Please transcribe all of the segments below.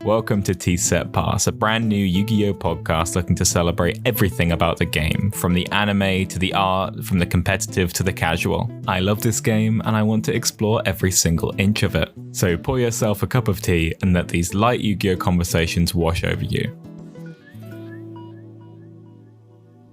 Welcome to Tease, a brand new Yu-Gi-Oh podcast looking to celebrate everything about the game, from the anime to the art, from the competitive to the casual. I love this game and I want to explore every single inch of it. So pour yourself a cup of tea and let these light Yu-Gi-Oh conversations wash over you.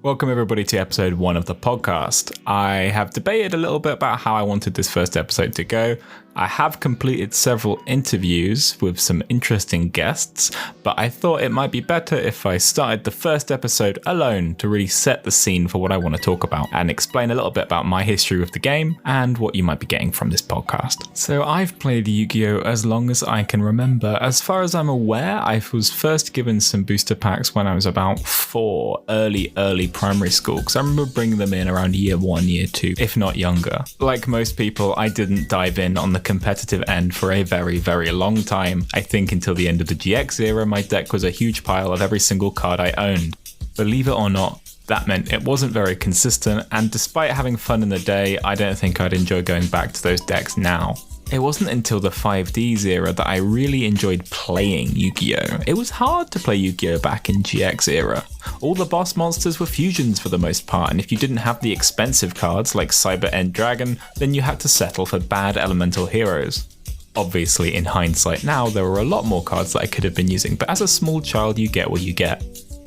Welcome everybody to episode 1 of the podcast. I have debated a little bit about how I wanted this first episode to go. I have completed several interviews with some interesting guests, but I thought it might be better if I started the first episode alone to really set the scene for what I want to talk about and explain a little bit about my history with the game and what you might be getting from this podcast. So I've played Yu-Gi-Oh as long as I can remember. As far as I'm aware, I was first given some booster packs when I was about 4, early primary school, because I remember bringing them in around year 1, year 2, if not younger. Like most people, I didn't dive in on the competitive end for a very, very long time. I think until the end of the GX era, my deck was a huge pile of every single card I owned. Believe it or not, that meant it wasn't very consistent, and despite having fun in the day, I don't think I'd enjoy going back to those decks now. It wasn't until the 5Ds era that I really enjoyed playing Yu-Gi-Oh! It was hard to play Yu-Gi-Oh! Back in GX era. All the boss monsters were fusions for the most part, and if you didn't have the expensive cards like Cyber End Dragon, then you had to settle for bad elemental heroes. Obviously, in hindsight now, there were a lot more cards that I could have been using, but as a small child you get what you get.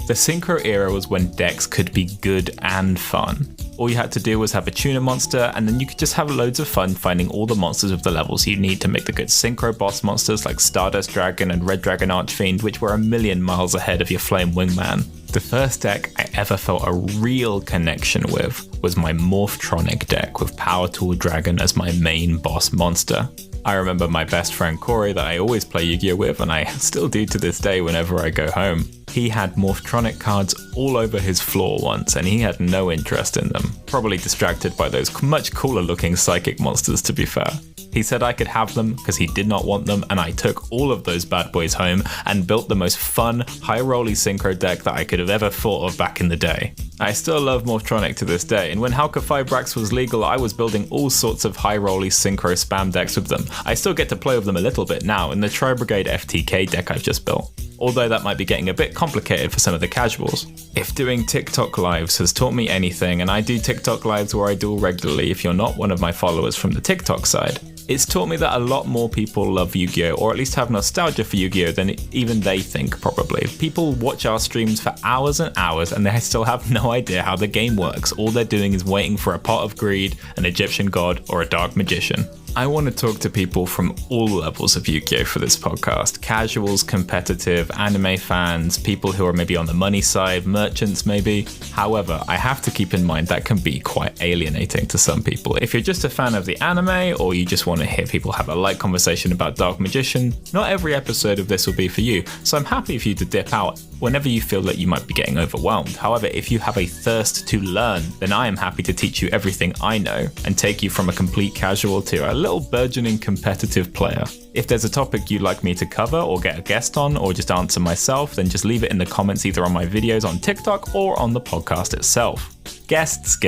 The Synchro era was when decks could be good and fun. All you had to do was have a tuner monster, and then you could just have loads of fun finding all the monsters of the levels you need to make the good synchro boss monsters like Stardust Dragon and Red Dragon Archfiend, which were a million miles ahead of your Flame Wingman. The first deck I ever felt a real connection with was my Morphtronic deck with Power Tool Dragon as my main boss monster. I remember my best friend Corey that I always play Yu-Gi-Oh with, and I still do to this day whenever I go home. He had Morphtronic cards all over his floor once, and he had no interest in them. Probably distracted by those much cooler looking psychic monsters, to be fair. He said I could have them because he did not want them, and I took all of those bad boys home and built the most fun, high-rolly synchro deck that I could have ever thought of back in the day. I still love Morphtronic to this day, and when Halka 5 Brax was legal, I was building all sorts of high-rolly synchro spam decks with them. I still get to play with them a little bit now in the Tri-Brigade FTK deck I've just built, although that might be getting a bit complicated for some of the casuals. If doing TikTok lives has taught me anything, and I do TikTok lives where I do regularly if you're not one of my followers from the TikTok side, it's taught me that a lot more people love Yu-Gi-Oh! Or at least have nostalgia for Yu-Gi-Oh! Than even they think, probably. People watch our streams for hours and hours and they still have no idea how the game works. All they're doing is waiting for a pot of greed, an Egyptian god, or a dark magician. I want to talk to people from all levels of Yu-Gi-Oh! For this podcast. Casuals, competitive, anime fans, people who are maybe on the money side, merchants maybe. However, I have to keep in mind that can be quite alienating to some people. If you're just a fan of the anime, or you just want to hear people have a light conversation about Dark Magician, not every episode of this will be for you, so I'm happy for you to dip out whenever you feel that you might be getting overwhelmed. However, if you have a thirst to learn, then I am happy to teach you everything I know and take you from a complete casual to a little burgeoning competitive player. If there's a topic you'd like me to cover or get a guest on or just answer myself, then just leave it in the comments either on my videos on TikTok or on the podcast itself. Guests.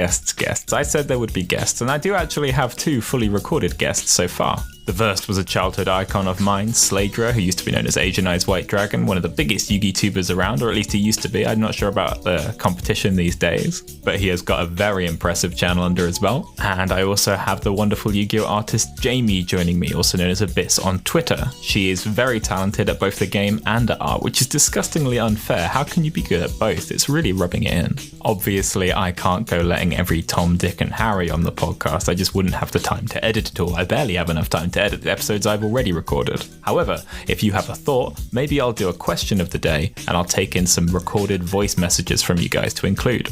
I said there would be guests, and I do actually have 2 fully recorded guests so far. The first was a childhood icon of mine, Sladra, who used to be known as Asian Eyes White Dragon, one of the biggest Yu-Gi tubers around, or at least he used to be. I'm not sure about the competition these days, but he has got a very impressive channel under his belt. And I also have the wonderful Yu-Gi-Oh artist Jamie joining me, also known as Abyss on Twitter. She is very talented at both the game and at art, which is disgustingly unfair. How can you be good at both? It's really rubbing it in. Obviously, I can't go letting every Tom, Dick and Harry on the podcast. I just wouldn't have the time to edit it all. I barely have enough time to edit the episodes I've already recorded. However, if you have a thought, maybe I'll do a question of the day and I'll take in some recorded voice messages from you guys to include.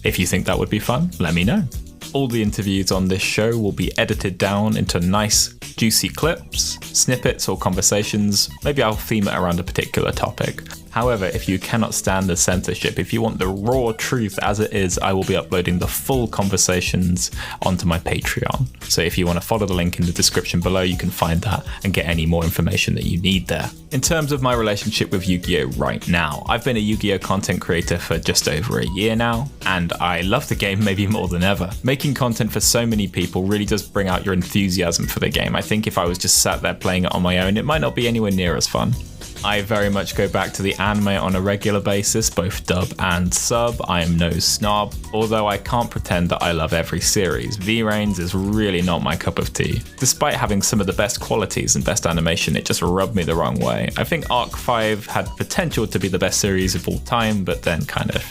If you think that would be fun, let me know. All the interviews on this show will be edited down into nice, juicy clips, snippets or conversations. Maybe I'll theme it around a particular topic. However, if you cannot stand the censorship, if you want the raw truth as it is, I will be uploading the full conversations onto my Patreon. So if you want to follow the link in the description below, you can find that and get any more information that you need there. In terms of my relationship with Yu-Gi-Oh! Right now, I've been a Yu-Gi-Oh! Content creator for just over a year now, and I love the game maybe more than ever. Making content for so many people really does bring out your enthusiasm for the game. I think if I was just sat there playing it on my own, it might not be anywhere near as fun. I very much go back to the anime on a regular basis, both dub and sub. I am no snob, although I can't pretend that I love every series. V-Rains is really not my cup of tea. Despite having some of the best qualities and best animation, it just rubbed me the wrong way. I think Arc 5 had potential to be the best series of all time, but then kind of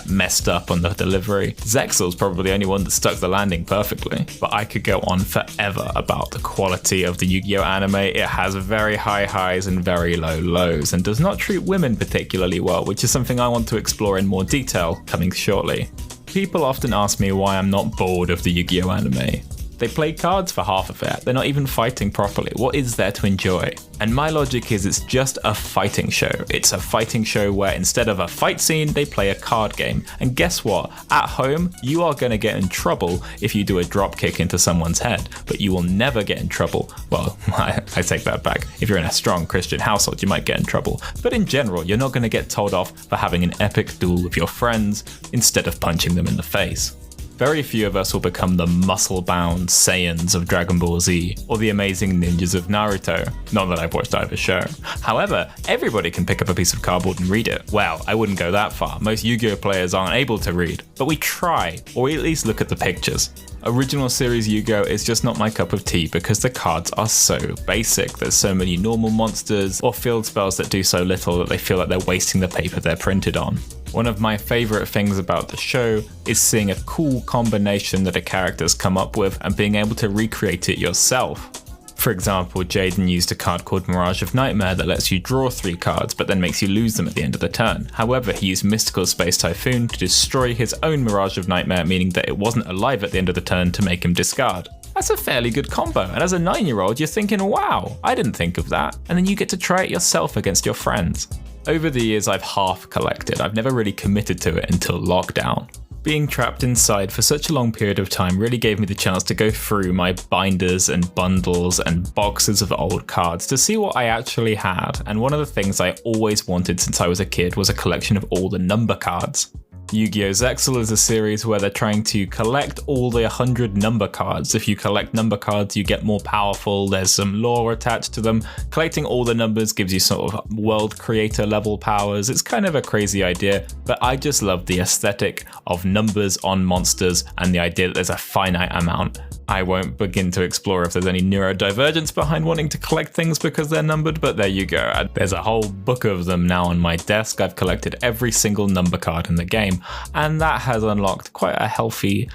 messed up on the delivery. Zexal's probably the only one that stuck the landing perfectly, but I could go on forever about the quality of the Yu-Gi-Oh anime. It has very high highs and very low lows, and does not treat women particularly well, which is something I want to explore in more detail coming shortly. People often ask me why I'm not bored of the Yu-Gi-Oh anime. They play cards for half of it. They're not even fighting properly. What is there to enjoy? And my logic is it's just a fighting show. It's a fighting show where instead of a fight scene, they play a card game. And guess what? At home, you are going to get in trouble if you do a drop kick into someone's head, but you will never get in trouble. Well, I take that back. If you're in a strong Christian household, you might get in trouble. But in general, you're not going to get told off for having an epic duel with your friends instead of punching them in the face. Very few of us will become the muscle-bound Saiyans of Dragon Ball Z or the amazing ninjas of Naruto. Not that I've watched either show. However, everybody can pick up a piece of cardboard and read it. Well, I wouldn't go that far. Most Yu-Gi-Oh players aren't able to read, but we try, or we at least look at the pictures. Original series Yu-Gi-Oh is just not my cup of tea because the cards are so basic. There's so many normal monsters or field spells that do so little that they feel like they're wasting the paper they're printed on. One of my favourite things about the show is seeing a cool combination that a character's come up with and being able to recreate it yourself. For example, Jaden used a card called Mirage of Nightmare that lets you draw 3 cards but then makes you lose them at the end of the turn. However, he used Mystical Space Typhoon to destroy his own Mirage of Nightmare, meaning that it wasn't alive at the end of the turn to make him discard. That's a fairly good combo, and as a 9-year-old you're thinking, wow, I didn't think of that, and then you get to try it yourself against your friends. Over the years I've half collected. I've never really committed to it until lockdown. Being trapped inside for such a long period of time really gave me the chance to go through my binders and bundles and boxes of old cards to see what I actually had, and one of the things I always wanted since I was a kid was a collection of all the number cards. Yu-Gi-Oh! Zexal is a series where they're trying to collect all the 100 number cards. If you collect number cards, you get more powerful. There's some lore attached to them. Collecting all the numbers gives you sort of world creator level powers. It's kind of a crazy idea, but I just love the aesthetic of numbers on monsters and the idea that there's a finite amount. I won't begin to explore if there's any neurodivergence behind wanting to collect things because they're numbered, but there you go. There's a whole book of them now on my desk. I've collected every single number card in the game, and that has unlocked quite a healthy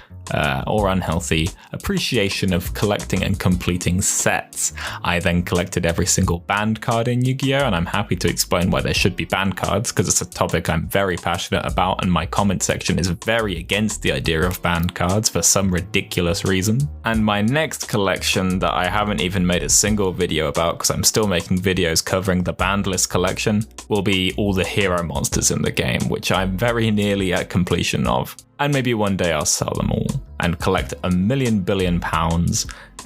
or unhealthy appreciation of collecting and completing sets. I then collected every single banned card in Yu-Gi-Oh! And I'm happy to explain why there should be banned cards because it's a topic I'm very passionate about, and my comment section is very against the idea of banned cards for some ridiculous reason. And my next collection that I haven't even made a single video about because I'm still making videos covering the banned list collection will be all the hero monsters in the game, which I'm very nearly at completion of. And maybe one day I'll sell them all and collect £1 billion,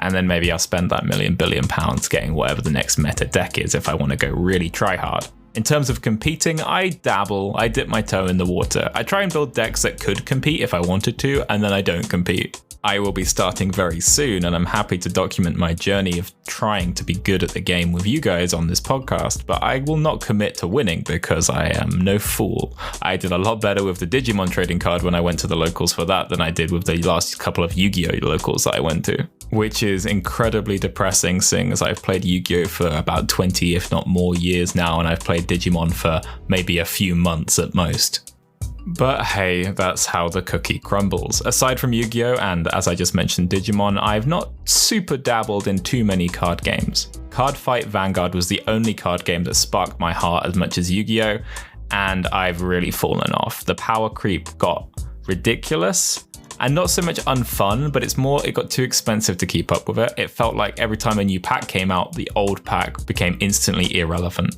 and then maybe I'll spend that £1 billion getting whatever the next meta deck is if I want to go really try hard. In terms of competing, I dabble, I dip my toe in the water. I try and build decks that could compete if I wanted to, and then I don't compete. I will be starting very soon, and I'm happy to document my journey of trying to be good at the game with you guys on this podcast, but I will not commit to winning because I am no fool. I did a lot better with the Digimon trading card when I went to the locals for that than I did with the last couple of Yu-Gi-Oh! Locals that I went to, which is incredibly depressing seeing as I've played Yu-Gi-Oh! For about 20, if not more years now, and I've played Digimon for maybe a few months at most. But hey, that's how the cookie crumbles. Aside from Yu-Gi-Oh! And as I just mentioned Digimon, I've not super dabbled in too many card games. Card Fight Vanguard was the only card game that sparked my heart as much as Yu-Gi-Oh! And I've really fallen off. The power creep got ridiculous. And not so much unfun, but it got too expensive to keep up with it. It felt like every time a new pack came out, the old pack became instantly irrelevant.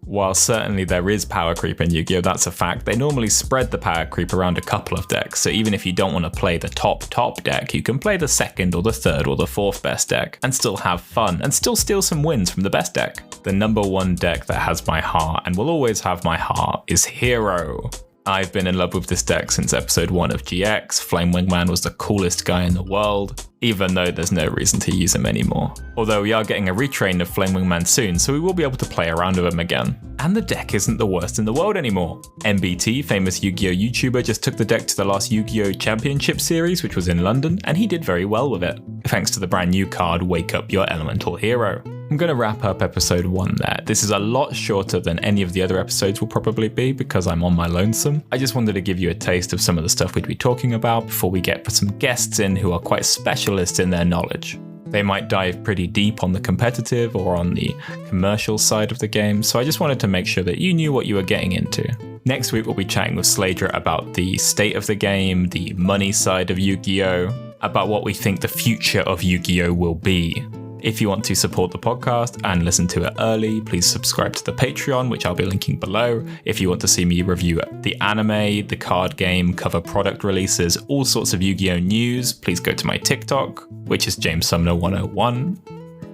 While certainly there is power creep in Yu-Gi-Oh! That's a fact, they normally spread the power creep around a couple of decks, so even if you don't want to play the top deck, you can play the second or the third or the fourth best deck and still have fun and still steal some wins from the best deck. The number one deck that has my heart and will always have my heart is Hero. I've been in love with this deck since episode 1 of GX. Flame Wingman was the coolest guy in the world, even though there's no reason to use him anymore. Although we are getting a retrain of Flame Wingman soon, so we will be able to play around with him again. And the deck isn't the worst in the world anymore. MBT, famous Yu-Gi-Oh YouTuber, just took the deck to the last Yu-Gi-Oh Championship Series, which was in London, and he did very well with it, thanks to the brand new card, Wake Up Your Elemental Hero. I'm going to wrap up episode 1 there. This is a lot shorter than any of the other episodes will probably be because I'm on my lonesome. I just wanted to give you a taste of some of the stuff we'd be talking about before we get some guests in who are quite specialists in their knowledge. They might dive pretty deep on the competitive or on the commercial side of the game, so I just wanted to make sure that you knew what you were getting into. Next week we'll be chatting with Sladra about the state of the game, the money side of Yu-Gi-Oh!, about what we think the future of Yu-Gi-Oh! Will be. If you want to support the podcast and listen to it early, please subscribe to the Patreon, which I'll be linking below. If you want to see me review the anime, the card game, cover product releases, all sorts of Yu-Gi-Oh! News, please go to my TikTok, which is JamesSumner101.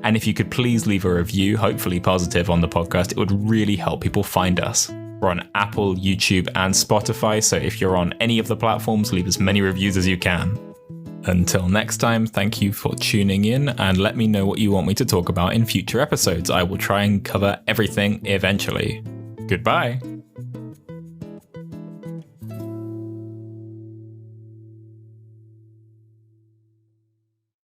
And if you could please leave a review, hopefully positive, on the podcast, it would really help people find us. We're on Apple, YouTube, and Spotify, so if you're on any of the platforms, leave as many reviews as you can. Until next time, thank you for tuning in and let me know what you want me to talk about in future episodes. I will try and cover everything eventually. Goodbye.